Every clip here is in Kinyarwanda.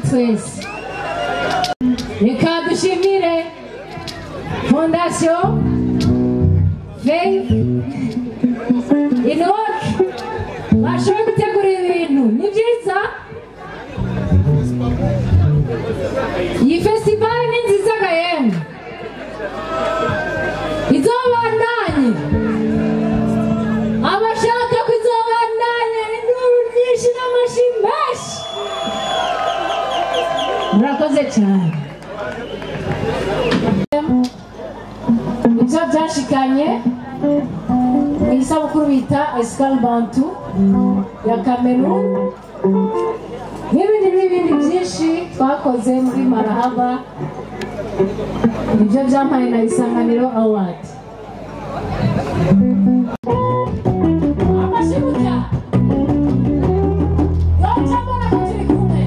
twese. Reka dushimire Fondation Faith Enoch bashoboye gutegura ibintu ni byiza. Iyi festival ni nziza gahemu izobandanye, abashaka kuzobandanya induru nyinshi n'amashi menshi. Murakoze cyane. Ibyo byashikanye mu isabukuru bita Escal Bantu ya Cameroon n'ibindi byinshi twakoze muri Marahaba. Ibyo byampaye na Isanganiro Award. Amashibuka yocabona kuturi kumwe.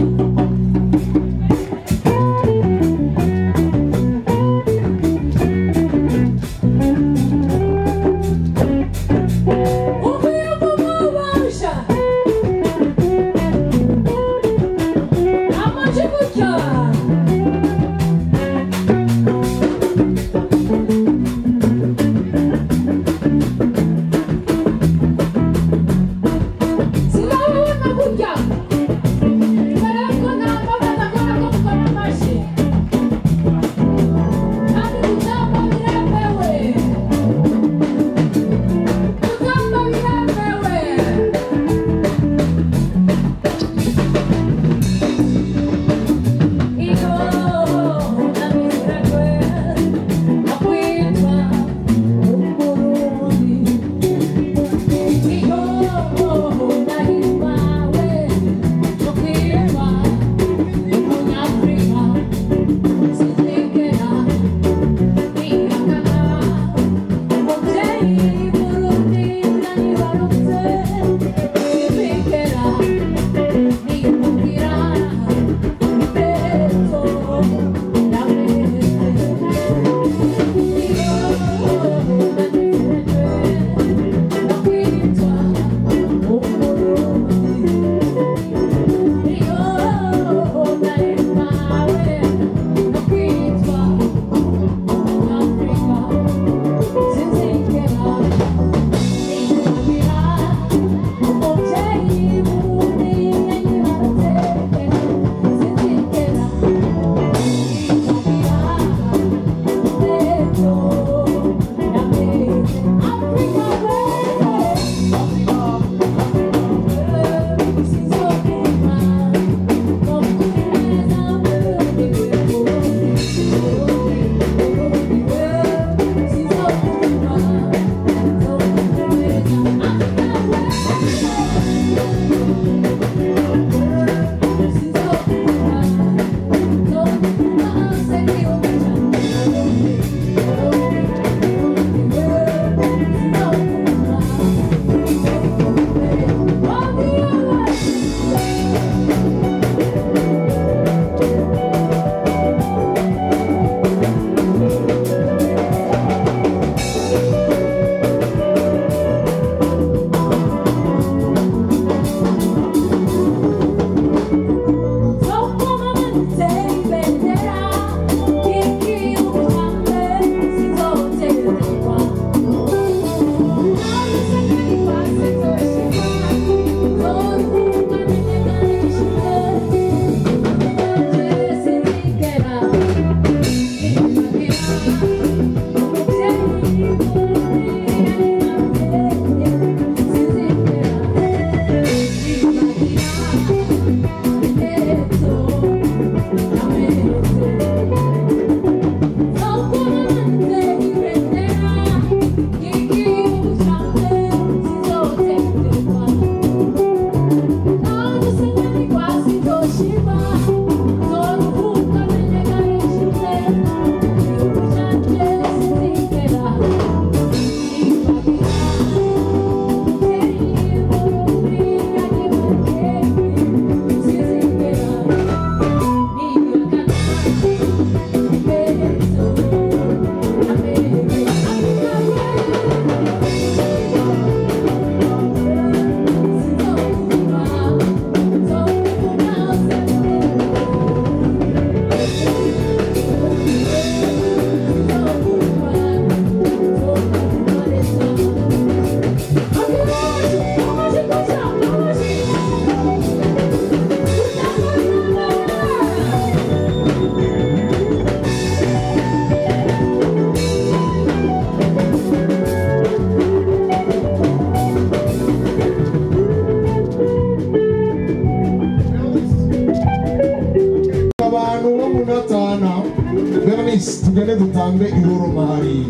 tugende dutambe ihuruma hariya.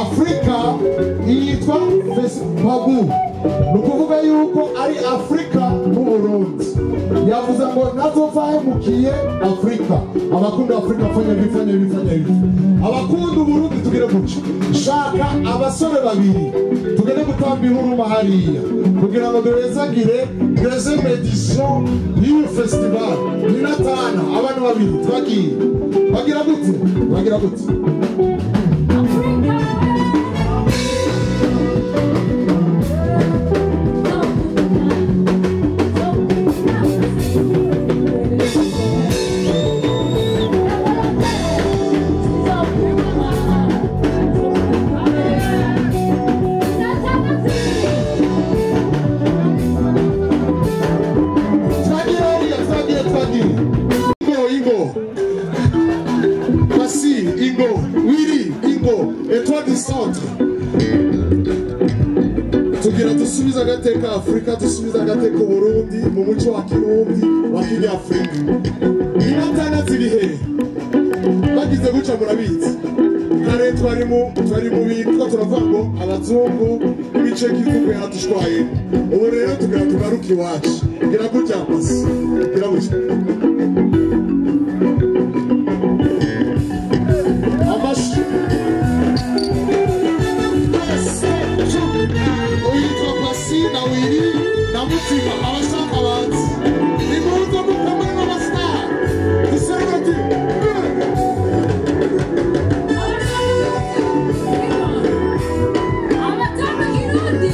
Afrika yitwa Fespabu, ni ukuvuga yuko ari Afrika n'Uburundi. Yavuze ngo ntazopfa ahemukiye Afrika. Abakunda Afrika fanya bibi, abakunda Uburundi tugire gutyo. Shaka abasore babiri tugende gutamba ihuruma hariya kugira ngo duhezagire deuxième édition y'iyo festival. Ni natana abantu babiri twagiye bagira gute tugira dusubiza agateka Afrika, dusubiza agateka Burundi mu muco wa Kirundi wa Kinyafrika. Inatana ziri he bagize guca murabizi kare twari mu bintu turavuga ngo abazungu ibice kivuga yadushwaye. Ubu rero tugaruka iwacu gira gutya pasi gira gutya amashi na wiri na mutima abashaka abanzi ni muzo mukomeye n'abastar duserati abatanga Kirundi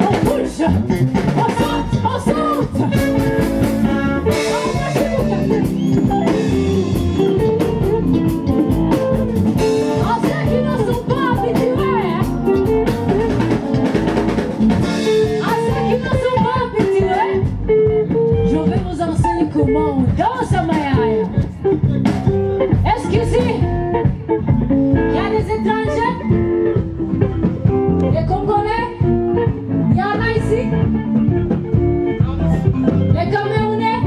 on bouge, on saute, on saute. À ceux qui ne sont pas habitués, à ceux qui ne sont pas habitués, je vais vous enseigner comment on danse à Mayaya. Est-ce qu'ici, il y a des étrangers, des Congolais, il y en a ici, les Camerounais,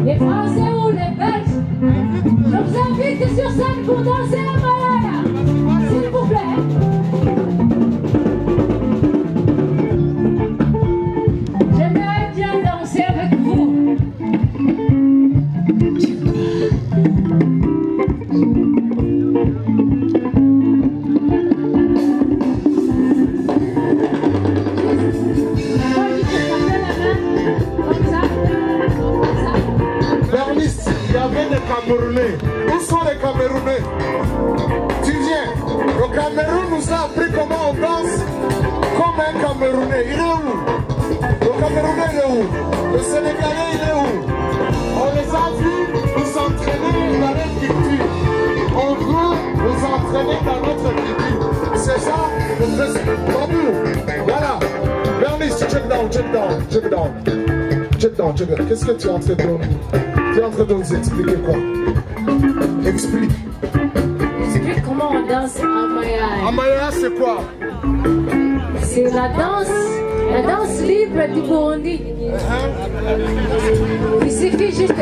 les Français ou les Belges. Je vous invite sur scène pour danser à Mayaya, s'il vous plaît. J'aimerais bien danser avec vous. Bernice, il y avait des Camerounais. Où sont les Camerounais? Tu viens. Le Cameroun nous a appris comment on danse comme un Camerounais. Il est où? Le Camerounais, il est où? Le Sénégalais, il est où? On les a vus nous entraîner dans notre culture. On veut nous entraîner dans notre culture. C'est ça le principe. Babou, voilà. Bernice, check down, check down, check down. Check down, check down. Qu'est-ce que tu es en train de nous... Tu es en train de nous expliquer quoi? Explique. Explique comment on danse à Mayaya. Amaya, c'est quoi? C'est la danse libre du Burundi. Il suffit juste de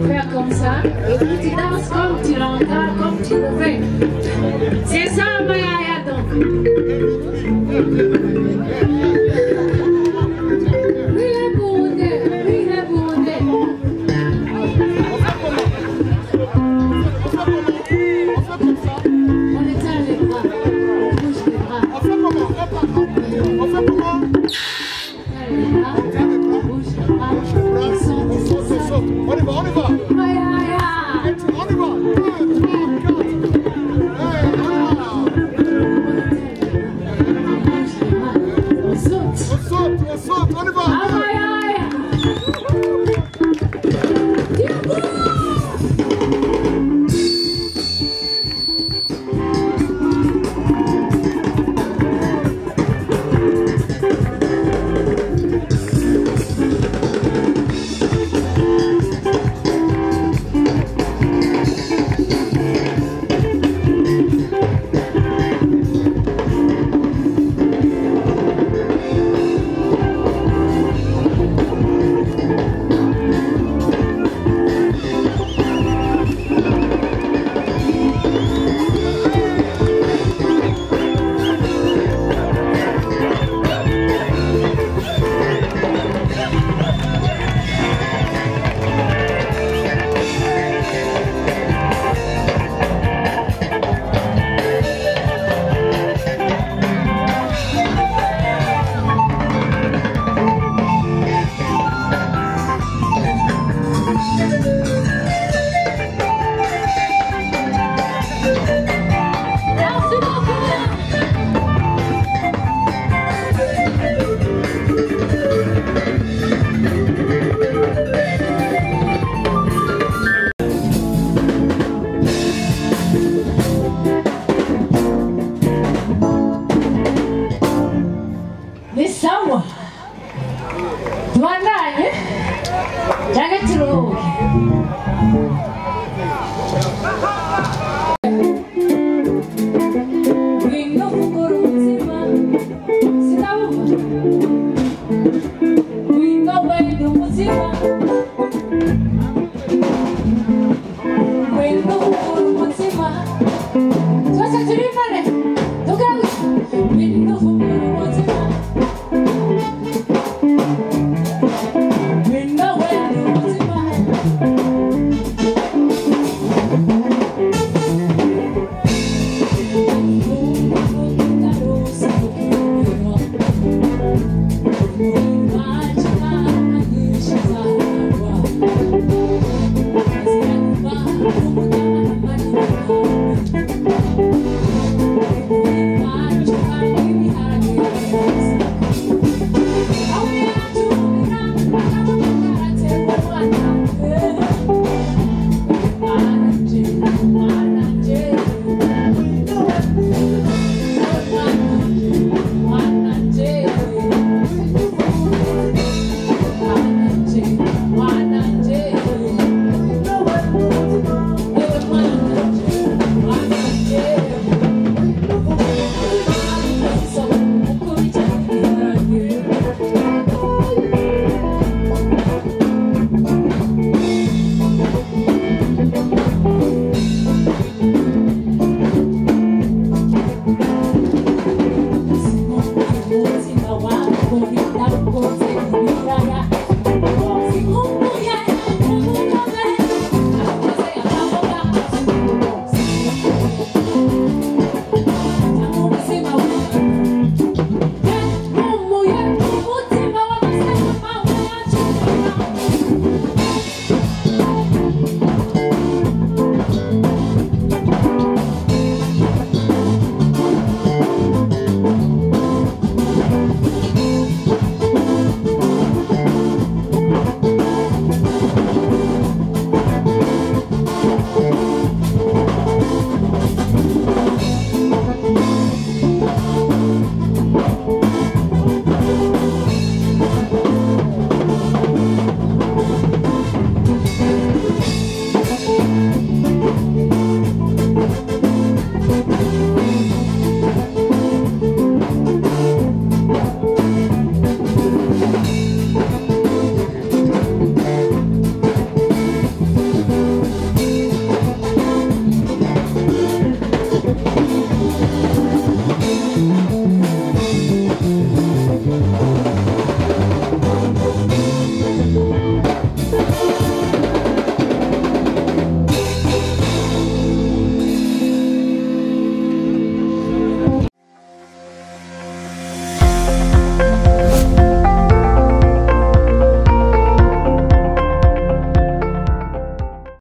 faire comme ça et puis tu danses comme tu l'entends, comme tu le fais. C'est ça Mayaya donc.